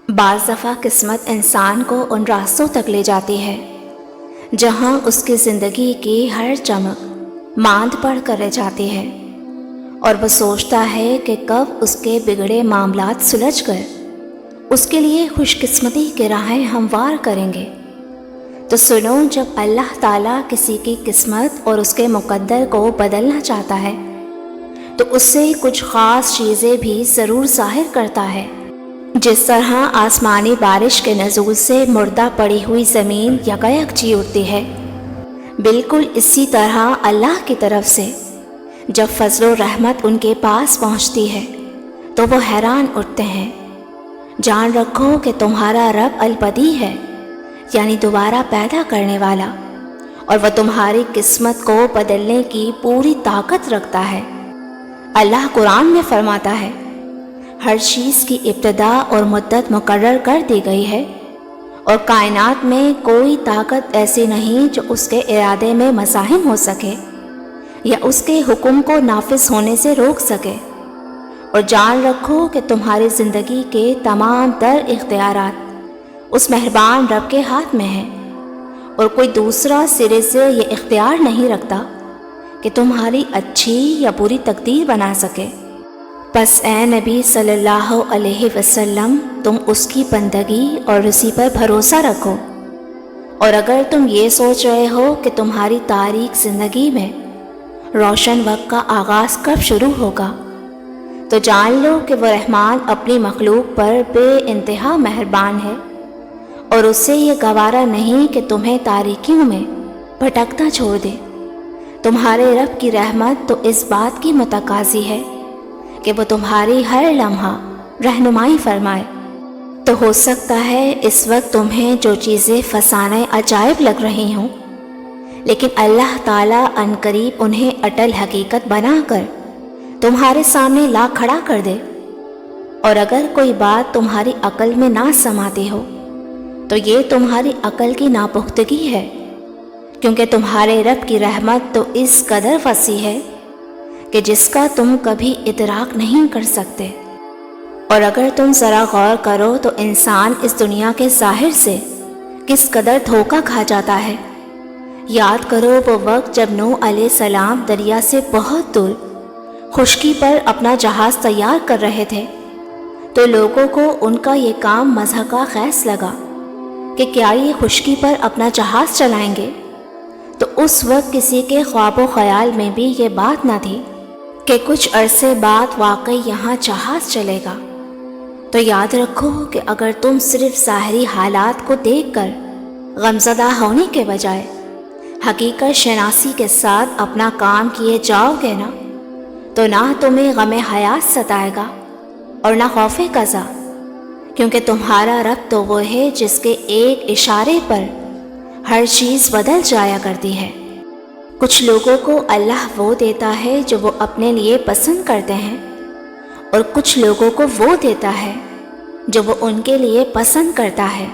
بعض دفعہ قسمت انسان کو ان راستوں تک لے جاتی ہے جہاں اس کی زندگی کی ہر چمک ماند پڑ کر رہ جاتی ہے، اور وہ سوچتا ہے کہ کب اس کے بگڑے معاملات سلجھ کر اس کے لیے خوش قسمتی کی راہیں ہموار کریں گے۔ تو سنو، جب اللہ تعالیٰ کسی کی قسمت اور اس کے مقدر کو بدلنا چاہتا ہے تو اس سے کچھ خاص چیزیں بھی ضرور ظاہر کرتا ہے۔ جس طرح آسمانی بارش کے نزول سے مردہ پڑی ہوئی زمین یکایک جی اٹھتی ہے، بالکل اسی طرح اللہ کی طرف سے جب فضل و رحمت ان کے پاس پہنچتی ہے تو وہ حیران اٹھتے ہیں۔ جان رکھو کہ تمہارا رب البدی ہے، یعنی دوبارہ پیدا کرنے والا، اور وہ تمہاری قسمت کو بدلنے کی پوری طاقت رکھتا ہے۔ اللہ قرآن میں فرماتا ہے، ہر چیز کی ابتدا اور مدت مقرر کر دی گئی ہے، اور کائنات میں کوئی طاقت ایسی نہیں جو اس کے ارادے میں مزاحم ہو سکے یا اس کے حکم کو نافذ ہونے سے روک سکے۔ اور جان رکھو کہ تمہاری زندگی کے تمام تر اختیارات اس مہربان رب کے ہاتھ میں ہیں، اور کوئی دوسرا سرے سے یہ اختیار نہیں رکھتا کہ تمہاری اچھی یا بری تقدیر بنا سکے۔ پس اے نبی صلی اللہ علیہ وسلم، تم اس کی بندگی اور اسی پر بھروسہ رکھو، اور اگر تم یہ سوچ رہے ہو کہ تمہاری تاریک زندگی میں روشن وقت کا آغاز کب شروع ہوگا، تو جان لو کہ وہ رحمان اپنی مخلوق پر بے انتہا مہربان ہے، اور اس سے یہ گوارا نہیں کہ تمہیں تاریکیوں میں بھٹکتا چھوڑ دے۔ تمہارے رب کی رحمت تو اس بات کی متقاضی ہے کہ وہ تمہاری ہر لمحہ رہنمائی فرمائے۔ تو ہو سکتا ہے اس وقت تمہیں جو چیزیں فسانہ عجائب لگ رہی ہوں، لیکن اللہ تعالیٰ عنقریب انہیں اٹل حقیقت بنا کر تمہارے سامنے لا کھڑا کر دے۔ اور اگر کوئی بات تمہاری عقل میں نہ سماتی ہو تو یہ تمہاری عقل کی ناپختگی ہے، کیونکہ تمہارے رب کی رحمت تو اس قدر وسیع ہے کہ جس کا تم کبھی ادراک نہیں کر سکتے۔ اور اگر تم ذرا غور کرو تو انسان اس دنیا کے ظاہر سے کس قدر دھوکہ کھا جاتا ہے۔ یاد کرو وہ وقت جب نوح علیہ السلام دریا سے بہت دور خشکی پر اپنا جہاز تیار کر رہے تھے، تو لوگوں کو ان کا یہ کام مضحکہ خیز لگا کہ کیا یہ خشکی پر اپنا جہاز چلائیں گے۔ تو اس وقت کسی کے خواب و خیال میں بھی یہ بات نہ تھی کہ کچھ عرصے بعد واقعی یہاں جہاز چلے گا۔ تو یاد رکھو کہ اگر تم صرف ظاہری حالات کو دیکھ کر غمزدہ ہونے کے بجائے حقیقت شناسی کے ساتھ اپنا کام کیے جاؤ گے نا، تو نہ تمہیں غم حیات ستائے گا اور نہ خوف قضا، کیونکہ تمہارا رب تو وہ ہے جس کے ایک اشارے پر ہر چیز بدل جایا کرتی ہے۔ کچھ لوگوں کو اللہ وہ دیتا ہے جو وہ اپنے لیے پسند کرتے ہیں، اور کچھ لوگوں کو وہ دیتا ہے جو وہ ان کے لیے پسند کرتا ہے،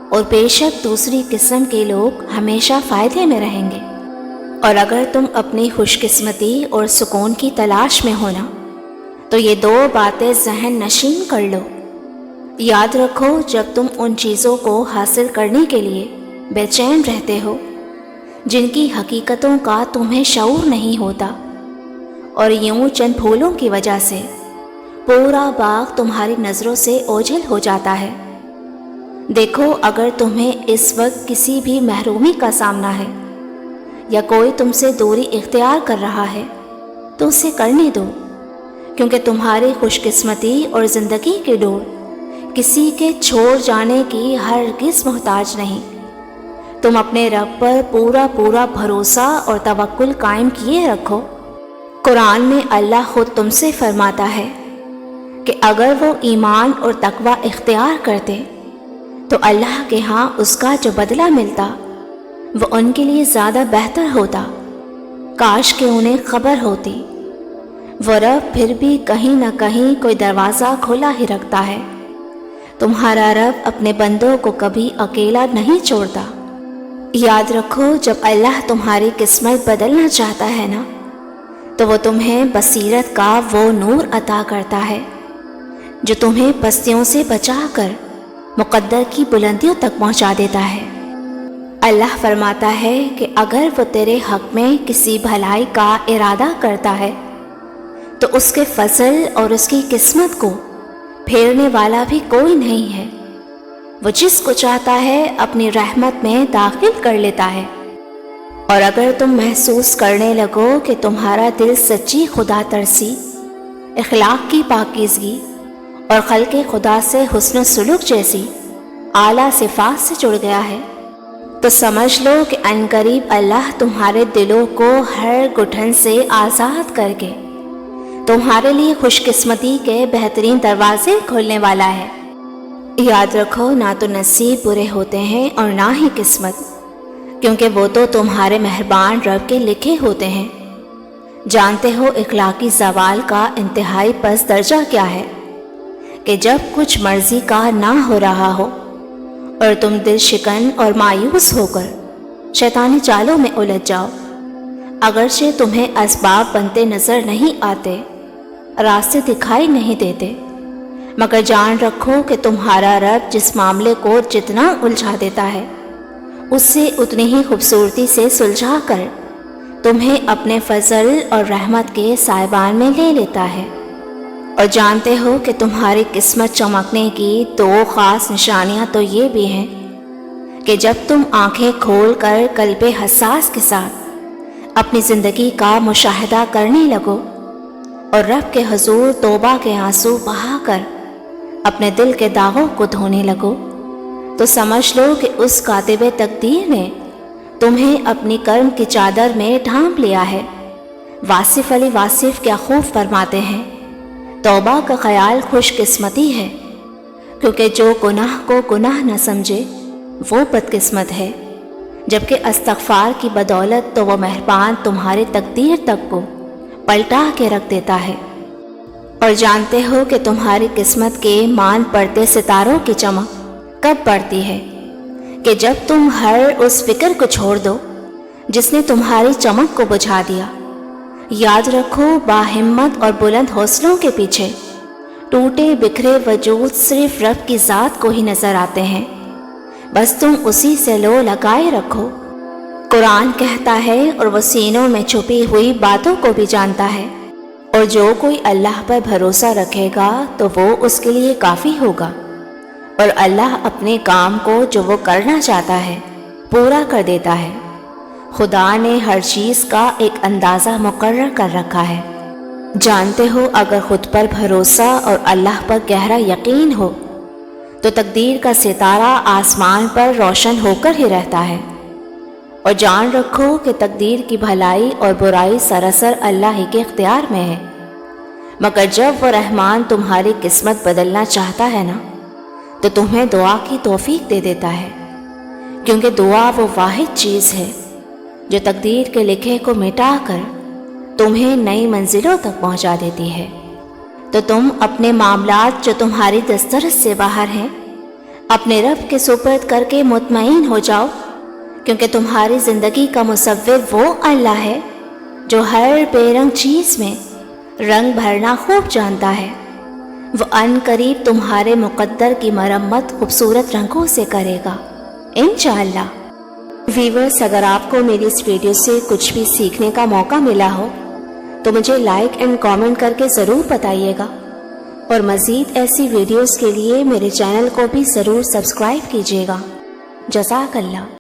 اور بے شک دوسری قسم کے لوگ ہمیشہ فائدے میں رہیں گے۔ اور اگر تم اپنی خوش قسمتی اور سکون کی تلاش میں ہونا تو یہ دو باتیں ذہن نشین کر لو۔ یاد رکھو، جب تم ان چیزوں کو حاصل کرنے کے لیے بے چین رہتے ہو جن کی حقیقتوں کا تمہیں شعور نہیں ہوتا، اور یوں چند پھولوں کی وجہ سے پورا باغ تمہاری نظروں سے اوجھل ہو جاتا ہے۔ دیکھو، اگر تمہیں اس وقت کسی بھی محرومی کا سامنا ہے یا کوئی تم سے دوری اختیار کر رہا ہے تو اسے کرنے دو، کیونکہ تمہاری خوش قسمتی اور زندگی کی ڈور کسی کے چھوڑ جانے کی ہرگز محتاج نہیں۔ تم اپنے رب پر پورا بھروسہ اور توکل قائم کیے رکھو۔ قرآن میں اللہ خود تم سے فرماتا ہے کہ اگر وہ ایمان اور تقوی اختیار کرتے تو اللہ کے ہاں اس کا جو بدلہ ملتا وہ ان کے لیے زیادہ بہتر ہوتا۔ کاش کہ انہیں خبر ہوتی۔ وہ رب پھر بھی کہیں نہ کہیں کوئی دروازہ کھلا ہی رکھتا ہے۔ تمہارا رب اپنے بندوں کو کبھی اکیلا نہیں چھوڑتا۔ یاد رکھو، جب اللہ تمہاری قسمت بدلنا چاہتا ہے نا، تو وہ تمہیں بصیرت کا وہ نور عطا کرتا ہے جو تمہیں پستیوں سے بچا کر مقدر کی بلندیوں تک پہنچا دیتا ہے۔ اللہ فرماتا ہے کہ اگر وہ تیرے حق میں کسی بھلائی کا ارادہ کرتا ہے تو اس کے فضل اور اس کی قسمت کو پھیرنے والا بھی کوئی نہیں ہے۔ وہ جس کو چاہتا ہے اپنی رحمت میں داخل کر لیتا ہے۔ اور اگر تم محسوس کرنے لگو کہ تمہارا دل سچی خدا ترسی، اخلاق کی پاکیزگی اور خلق خدا سے حسن سلوک جیسی اعلیٰ صفات سے جڑ گیا ہے، تو سمجھ لو کہ عنقریب اللہ تمہارے دلوں کو ہر گٹھن سے آزاد کر کے تمہارے لیے خوش قسمتی کے بہترین دروازے کھولنے والا ہے۔ یاد رکھو، نہ تو نصیب برے ہوتے ہیں اور نہ ہی قسمت، کیونکہ وہ تو تمہارے مہربان رب کے لکھے ہوتے ہیں۔ جانتے ہو اخلاقی زوال کا انتہائی پست درجہ کیا ہے؟ کہ جب کچھ مرضی کا نہ ہو رہا ہو اور تم دل شکن اور مایوس ہو کر شیطانی چالوں میں الجھ جاؤ۔ اگرچہ تمہیں اسباب بنتے نظر نہیں آتے، راستے دکھائی نہیں دیتے، مگر جان رکھو کہ تمہارا رب جس معاملے کو جتنا الجھا دیتا ہے اس سے اتنی ہی خوبصورتی سے سلجھا کر تمہیں اپنے فضل اور رحمت کے سائبان میں لے لیتا ہے۔ اور جانتے ہو کہ تمہاری قسمت چمکنے کی دو خاص نشانیاں تو یہ بھی ہیں کہ جب تم آنکھیں کھول کر قلب حساس کے ساتھ اپنی زندگی کا مشاہدہ کرنے لگو اور رب کے حضور توبہ کے آنسو بہا کر اپنے دل کے داغوں کو دھونے لگو، تو سمجھ لو کہ اس کاتب تقدیر نے تمہیں اپنی کرم کی چادر میں ڈھانپ لیا ہے۔ واصف علی واصف کیا خوب فرماتے ہیں، توبہ کا خیال خوش قسمتی ہے، کیونکہ جو گناہ کو گناہ نہ سمجھے وہ بدقسمت ہے، جبکہ استغفار کی بدولت تو وہ مہربان تمہارے تقدیر تک کو پلٹا کے رکھ دیتا ہے۔ اور جانتے ہو کہ تمہاری قسمت کے مان پڑتے ستاروں کی چمک کب بڑھتی ہے؟ کہ جب تم ہر اس فکر کو چھوڑ دو جس نے تمہاری چمک کو بجھا دیا۔ یاد رکھو، باہمت اور بلند حوصلوں کے پیچھے ٹوٹے بکھرے وجود صرف رب کی ذات کو ہی نظر آتے ہیں، بس تم اسی سے لو لگائے رکھو۔ قرآن کہتا ہے اور وہ سینوں میں چھپی ہوئی باتوں کو بھی جانتا ہے، اور جو کوئی اللہ پر بھروسہ رکھے گا تو وہ اس کے لیے کافی ہوگا، اور اللہ اپنے کام کو جو وہ کرنا چاہتا ہے پورا کر دیتا ہے۔ خدا نے ہر چیز کا ایک اندازہ مقرر کر رکھا ہے۔ جانتے ہو، اگر خود پر بھروسہ اور اللہ پر گہرا یقین ہو تو تقدیر کا ستارہ آسمان پر روشن ہو کر ہی رہتا ہے۔ اور جان رکھو کہ تقدیر کی بھلائی اور برائی سراسر اللہ ہی کے اختیار میں ہے، مگر جب وہ رحمان تمہاری قسمت بدلنا چاہتا ہے نا تو تمہیں دعا کی توفیق دے دیتا ہے، کیونکہ دعا وہ واحد چیز ہے جو تقدیر کے لکھے کو مٹا کر تمہیں نئی منزلوں تک پہنچا دیتی ہے۔ تو تم اپنے معاملات جو تمہاری دسترس سے باہر ہیں اپنے رب کے سپرد کر کے مطمئن ہو جاؤ، کیونکہ تمہاری زندگی کا مصور وہ اللہ ہے جو ہر بے رنگ چیز میں رنگ بھرنا خوب جانتا ہے۔ وہ عنقریب تمہارے مقدر کی مرمت خوبصورت رنگوں سے کرے گا انشاءاللہ۔ ویورز، اگر آپ کو میری اس ویڈیو سے کچھ بھی سیکھنے کا موقع ملا ہو تو مجھے لائک اینڈ کامنٹ کر کے ضرور بتائیے گا، اور مزید ایسی ویڈیوز کے لیے میرے چینل کو بھی ضرور سبسکرائب کیجیے گا۔ جزاک اللہ۔